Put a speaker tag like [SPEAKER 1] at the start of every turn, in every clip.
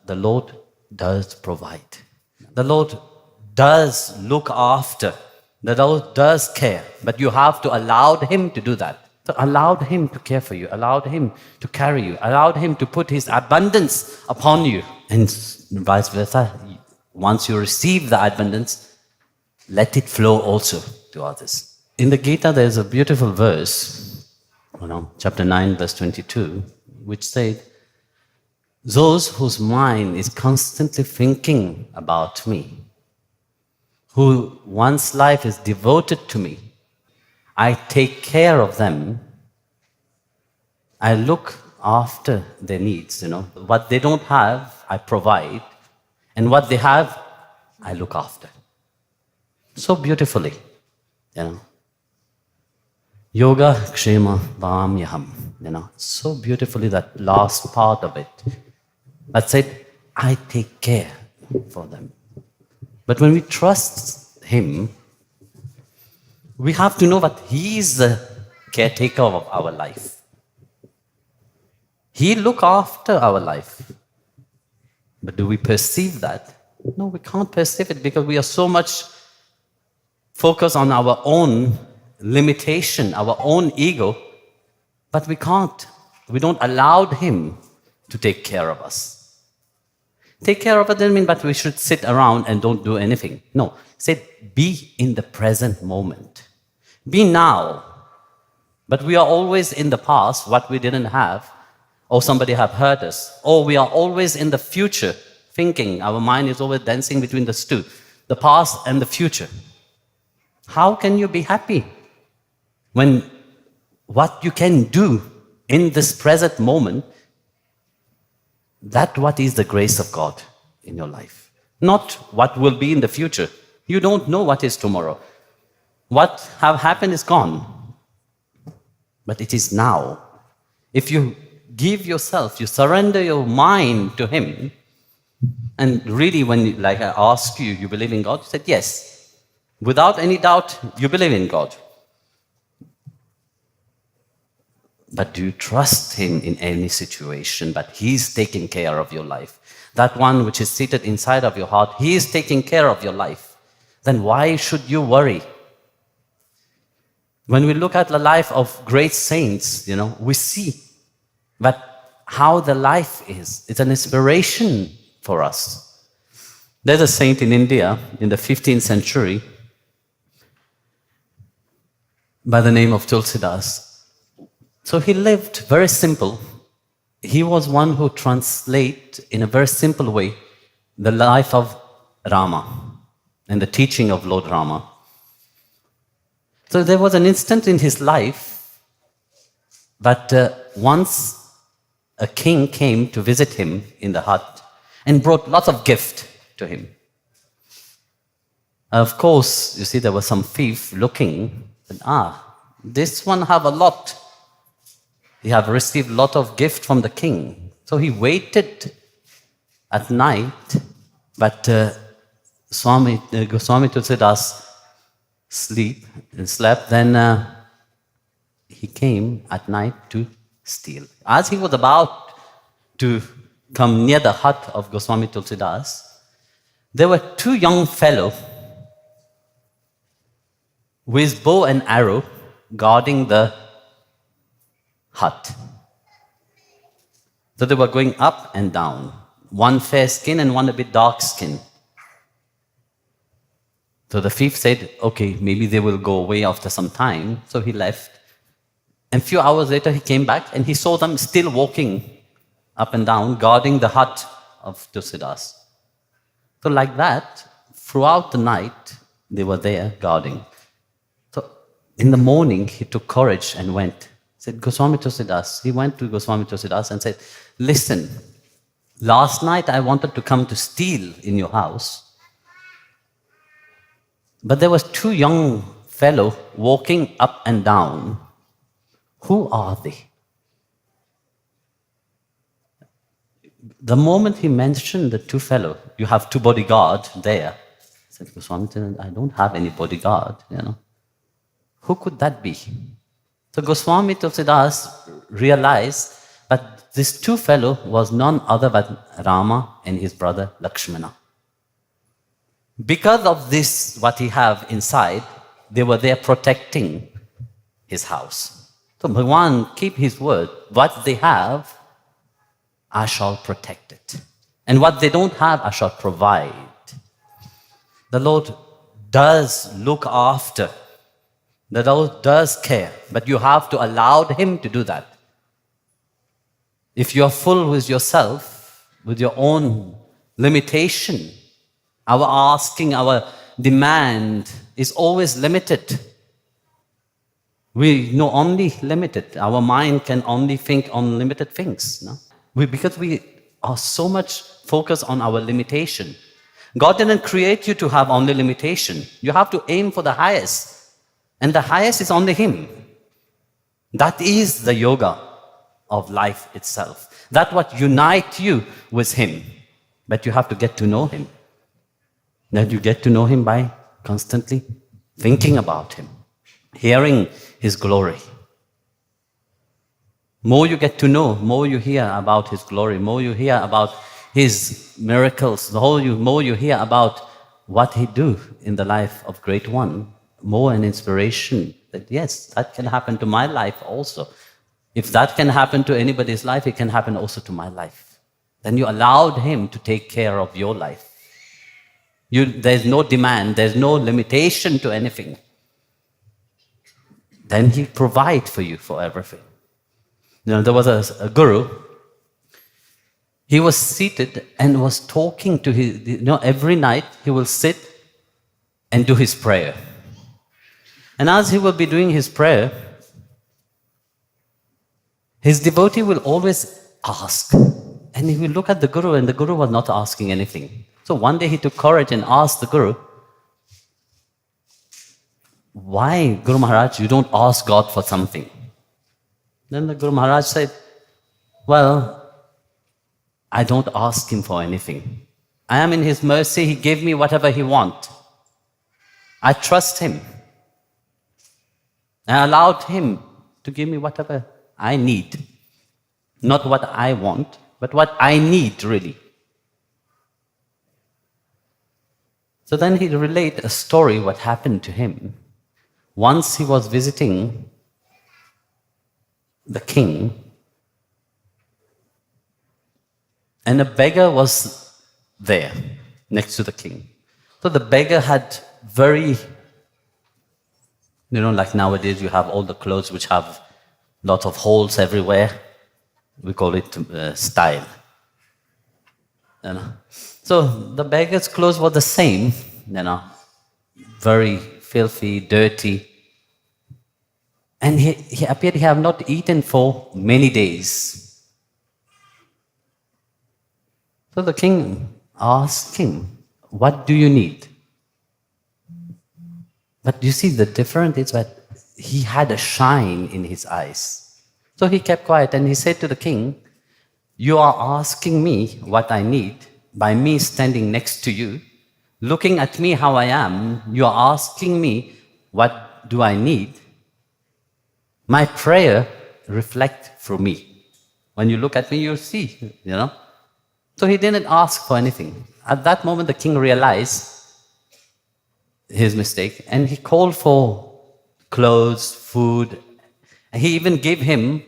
[SPEAKER 1] the Lord does provide. The Lord does look after. The Lord does care. But you have to allow Him to do that. So allowed Him to care for you, allowed Him to carry you, allowed Him to put His abundance upon you. And vice versa, once you receive the abundance, let it flow also to others. In the Gita, there's a beautiful verse, chapter 9, verse 22, which said, those whose mind is constantly thinking about me, who one's life is devoted to me, I take care of them. I look after their needs, What they don't have, I provide. And what they have, I look after. So beautifully, Yoga Kshema Vamyaham, so beautifully that last part of it. That said, I take care for them. But when we trust Him, we have to know that He is the caretaker of our life. He looks after our life. But do we perceive that? No, we can't perceive it because we are so much focused on our own limitation, our own ego, but we can't. We don't allow Him to take care of us. Take care of it doesn't mean that we should sit around and don't do anything. No, say be in the present moment. Be now. But we are always in the past, what we didn't have, or somebody have hurt us, or we are always in the future, thinking. Our mind is always dancing between the two, the past and the future. How can you be happy when what you can do in this present moment, that's what is the grace of God in your life. Not what will be in the future. You don't know what is tomorrow. What have happened is gone. But it is now. If you give yourself, you surrender your mind to Him, and really when I ask you, you believe in God? You said yes. Without any doubt, you believe in God. But do you trust Him in any situation? But He's taking care of your life. That one which is seated inside of your heart, He is taking care of your life. Then why should you worry? When we look at the life of great saints, we see that how the life is. It's an inspiration for us. There's a saint in India in the 15th century by the name of Tulsidas. So he lived very simple. He was one who translated in a very simple way the life of Rama and the teaching of Lord Rama. So there was an instant in his life that once a king came to visit him in the hut and brought lots of gift to him. Of course, you see, there was some thief looking, and this one have a lot. He have received a lot of gift from the king. So he waited at night, but Goswami Tulsidas slept, then he came at night to steal. As he was about to come near the hut of Goswami Tulsidas, there were two young fellows with bow and arrow guarding the hut. So they were going up and down, one fair skin and one a bit dark skin. So the thief said, okay, maybe they will go away after some time. So he left. And a few hours later, he came back and he saw them still walking up and down, guarding the hut of Tulsidas. So like that, throughout the night, they were there guarding. So in the morning, he took courage and went. Said, Goswami Tulsidas. He went to Goswami Tulsidas and said, listen, last night I wanted to come to steal in your house. But there was two young fellows walking up and down. Who are they? The moment he mentioned the two fellows, you have two bodyguards there. I said, Goswami, I don't have any bodyguard, Who could that be? So Goswami Tulsidas realized that this two fellow was none other but Rama and his brother Lakshmana. Because of this, what he have inside, they were there protecting his house. So Bhagwan keep his word. What they have, I shall protect it. And what they don't have, I shall provide. The Lord does look after. The Lord does care. But you have to allow Him to do that. If you are full with yourself, with your own limitation, our asking, our demand is always limited. We know only limited. Our mind can only think on limited things. No? Because we are so much focused on our limitation. God didn't create you to have only limitation. You have to aim for the highest. And the highest is only Him. That is the yoga of life itself. That's what unites you with Him. But you have to get to know Him. That you get to know Him by constantly thinking about Him, hearing His glory. More you get to know, more you hear about His glory, more you hear about His miracles, more you hear about what He do in the life of Great One, more an inspiration that yes, that can happen to my life also. If that can happen to anybody's life, it can happen also to my life. Then you allowed Him to take care of your life. There's no demand, there's no limitation to anything. Then He provides for you for everything. There was a guru. He was seated and was talking to his, every night he will sit and do his prayer. And as he will be doing his prayer, his devotee will always ask. And he will look at the guru, and the guru was not asking anything. So one day he took courage and asked the guru, "Why, Guru Maharaj, you don't ask God for something?" Then the Guru Maharaj said, "Well, I don't ask Him for anything. I am in His mercy. He gave me whatever He wants. I trust Him. I allowed Him to give me whatever I need. Not what I want, but what I need, really." So then he related a story what happened to him. Once he was visiting the king, and a beggar was there next to the king. So the beggar had very, like nowadays you have all the clothes which have lots of holes everywhere. We call it style. So the beggar's clothes were the same, very filthy, dirty. And he appeared to have not eaten for many days. So the king asked him, "What do you need?" But you see, the difference is that he had a shine in his eyes. So he kept quiet and he said to the king, "You are asking me what I need by me standing next to you, looking at me how I am. You are asking me what do I need. My prayer reflects through me. When you look at me, you'll see, So he didn't ask for anything. At that moment, the king realized his mistake, and he called for clothes, food. And he even gave him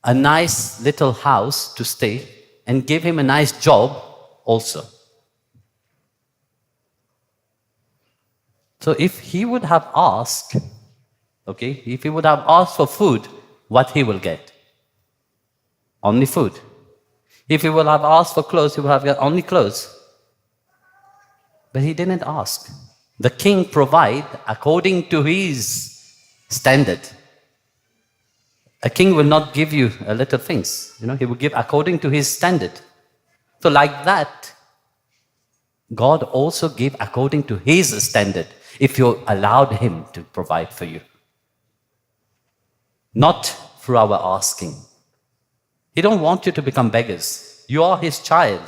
[SPEAKER 1] a nice little house to stay and gave him a nice job also. So if he would have asked, if he would have asked for food, what he will get? Only food. If he would have asked for clothes, he would have got only clothes. But he didn't ask. The king provided according to his standard. A king will not give you little things. He will give according to his standard. So like that, God also gave according to His standard if you allowed Him to provide for you. Not through our asking. He don't want you to become beggars. You are His child,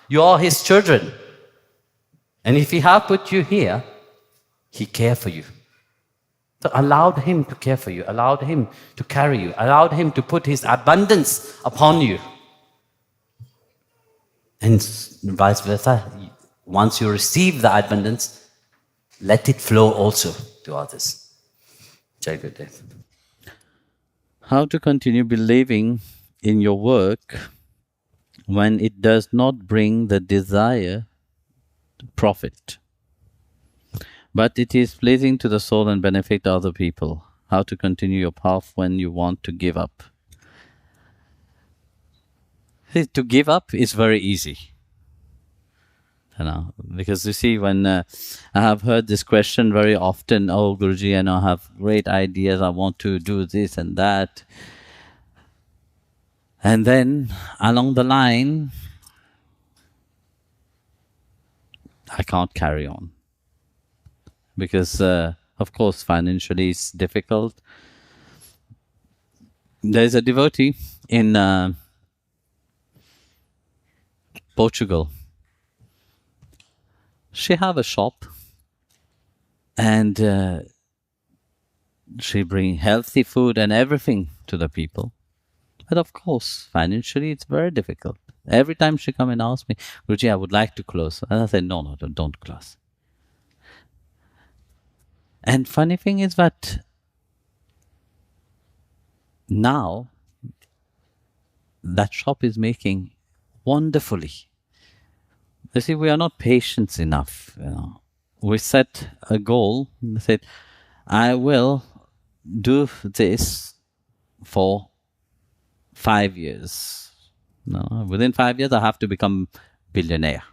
[SPEAKER 1] You are His children. And if He have put you here, He cares for you. So allowed Him to care for you, allowed Him to carry you, allowed Him to put His abundance upon you. And vice versa. Once you receive the abundance, let it flow also to others. Jai Gurudev.
[SPEAKER 2] How to continue believing in your work when it does not bring the desire profit, but it is pleasing to the soul and benefit other people. How to continue your path when you want to give up. See, to give up is very easy. Because you see, when I have heard this question very often, oh Guruji, I have great ideas, I want to do this and that. And then along the line, I can't carry on. Because, of course, financially it's difficult. There's a devotee in Portugal. She have a shop and she bring healthy food and everything to the people. But of course, financially it's very difficult. Every time she come and ask me, Guruji, I would like to close. And I said, no, don't close. And funny thing is that now that shop is making wonderfully. You see, we are not patient enough. We set a goal and said, I will do this for 5 years. Within 5 years, I have to become billionaire.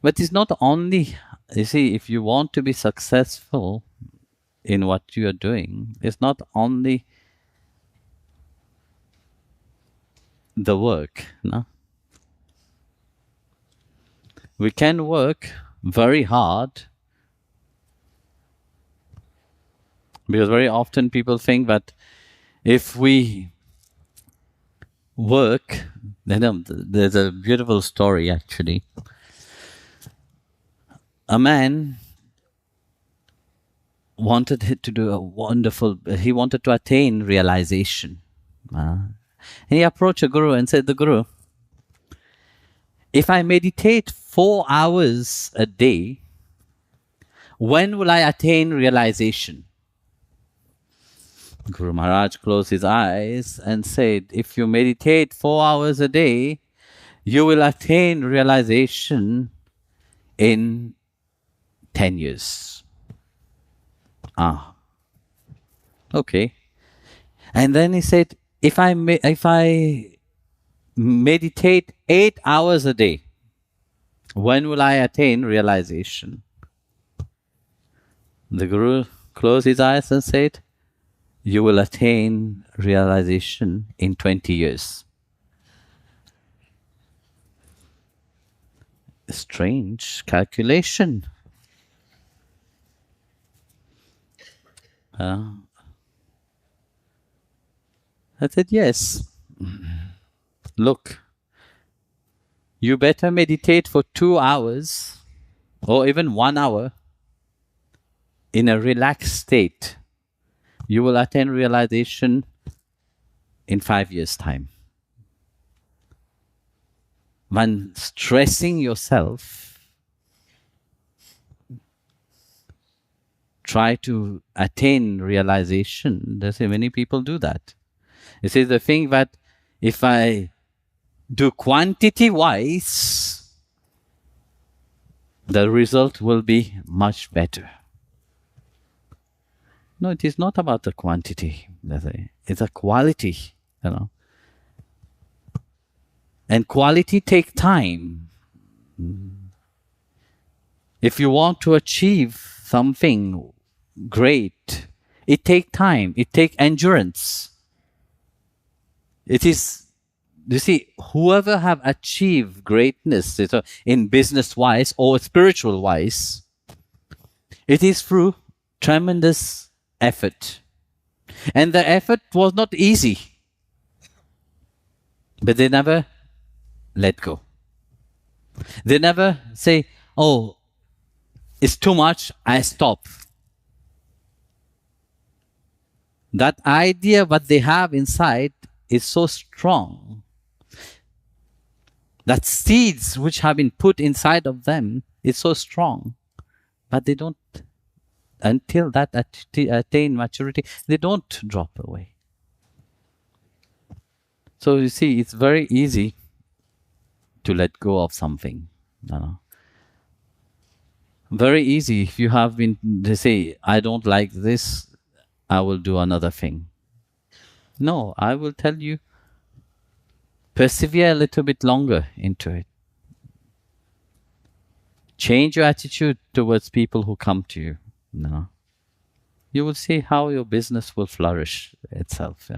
[SPEAKER 2] But it's not only, you see, if you want to be successful in what you are doing, it's not only the work. We can work very hard, because very often people think that if we work, there's a beautiful story actually. A man wanted to do he wanted to attain realization. And he approached a guru and said, the Guru, if I meditate 4 hours a day, when will I attain realization? Guru Maharaj closed his eyes and said, if you meditate 4 hours a day, you will attain realization in 10 years. Okay. And then he said, if I meditate 8 hours a day, when will I attain realization? The Guru closed his eyes and said, you will attain realization in 20 years. Strange calculation. I said, yes. Look, you better meditate for 2 hours or even 1 hour in a relaxed state. You will attain realization in 5 years' time. When stressing yourself, try to attain realization. There's many people do that. It is the thing that if I do quantity-wise, the result will be much better. No, it is not about the quantity. It's a quality, And quality takes time. If you want to achieve something great, it takes time. It takes endurance. It is, you see, whoever have achieved greatness in business-wise or spiritual-wise, it is through tremendous effort. And the effort was not easy. But they never let go. They never say, oh, it's too much, I stop. That idea what they have inside is so strong. That seeds which have been put inside of them is so strong, but they don't, until that attain maturity, they don't drop away. So you see, it's very easy to let go of something. Very easy. If you have been, they say, I don't like this, I will do another thing. No, I will tell you, persevere a little bit longer into it. Change your attitude towards people who come to you. You will see how your business will flourish itself.